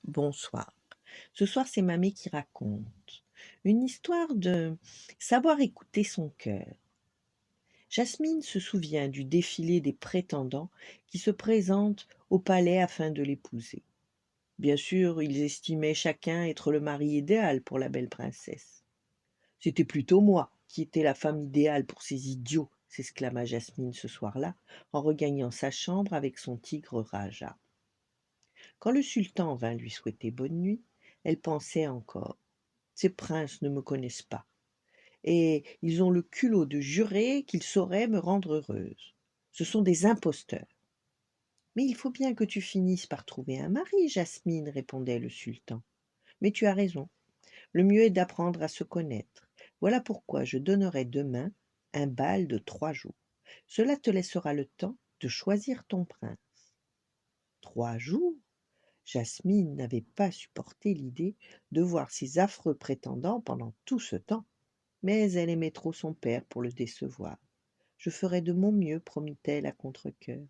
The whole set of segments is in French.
Bonsoir. Ce soir, c'est mamie qui raconte. Une histoire de savoir écouter son cœur. Jasmine se souvient du défilé des prétendants qui se présentent au palais afin de l'épouser. Bien sûr, ils estimaient chacun être le mari idéal pour la belle princesse. C'était plutôt moi qui étais la femme idéale pour ces idiots, s'exclama Jasmine ce soir-là, en regagnant sa chambre avec son tigre Raja. Quand le sultan vint lui souhaiter bonne nuit, elle pensait encore: ces princes ne me connaissent pas, et ils ont le culot de jurer qu'ils sauraient me rendre heureuse. Ce sont des imposteurs. Mais il faut bien que tu finisses par trouver un mari, Jasmine, répondait le sultan. Mais tu as raison, le mieux est d'apprendre à se connaître. Voilà pourquoi je donnerai demain un bal de 3 jours. Cela te laissera le temps de choisir ton prince. 3 jours? Jasmine n'avait pas supporté l'idée de voir ces affreux prétendants pendant tout ce temps, mais elle aimait trop son père pour le décevoir. Je ferai de mon mieux, promit-elle à contre-cœur.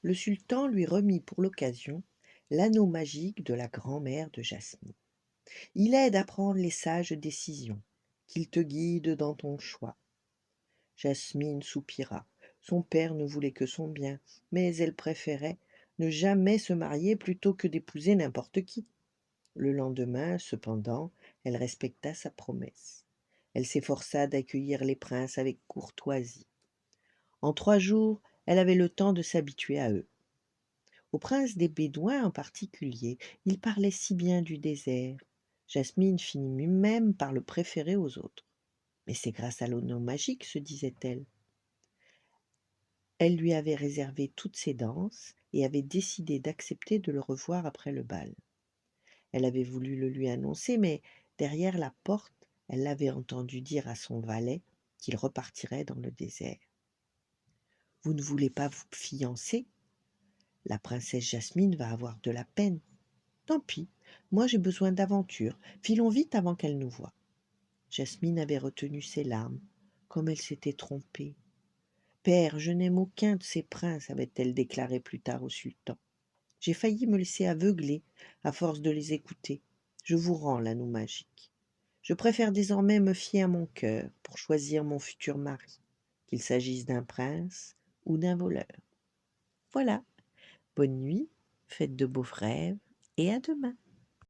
Le sultan lui remit pour l'occasion l'anneau magique de la grand-mère de Jasmine. Il aide à prendre les sages décisions, qu'il te guide dans ton choix. Jasmine soupira. Son père ne voulait que son bien, mais elle préférait ne jamais se marier plutôt que d'épouser n'importe qui. Le lendemain, cependant, elle respecta sa promesse. Elle s'efforça d'accueillir les princes avec courtoisie. En 3 jours, elle avait le temps de s'habituer à eux. Au prince des Bédouins en particulier, il parlait si bien du désert. Jasmine finit même par le préférer aux autres. Mais c'est grâce à l'anneau magique, se disait-elle. Elle lui avait réservé toutes ses danses et avait décidé d'accepter de le revoir après le bal. Elle avait voulu le lui annoncer, mais derrière la porte, elle l'avait entendu dire à son valet qu'il repartirait dans le désert. « Vous ne voulez pas vous fiancer? La princesse Jasmine va avoir de la peine. Tant pis, moi j'ai besoin d'aventure. Filons vite avant qu'elle nous voie. » Jasmine avait retenu ses larmes, comme elle s'était trompée. « Père, je n'aime aucun de ces princes, » avait-elle déclaré plus tard au sultan. « J'ai failli me laisser aveugler à force de les écouter. Je vous rends l'anneau magique. Je préfère désormais me fier à mon cœur pour choisir mon futur mari, qu'il s'agisse d'un prince ou d'un voleur. Voilà, bonne nuit, faites de beaux rêves et à demain. »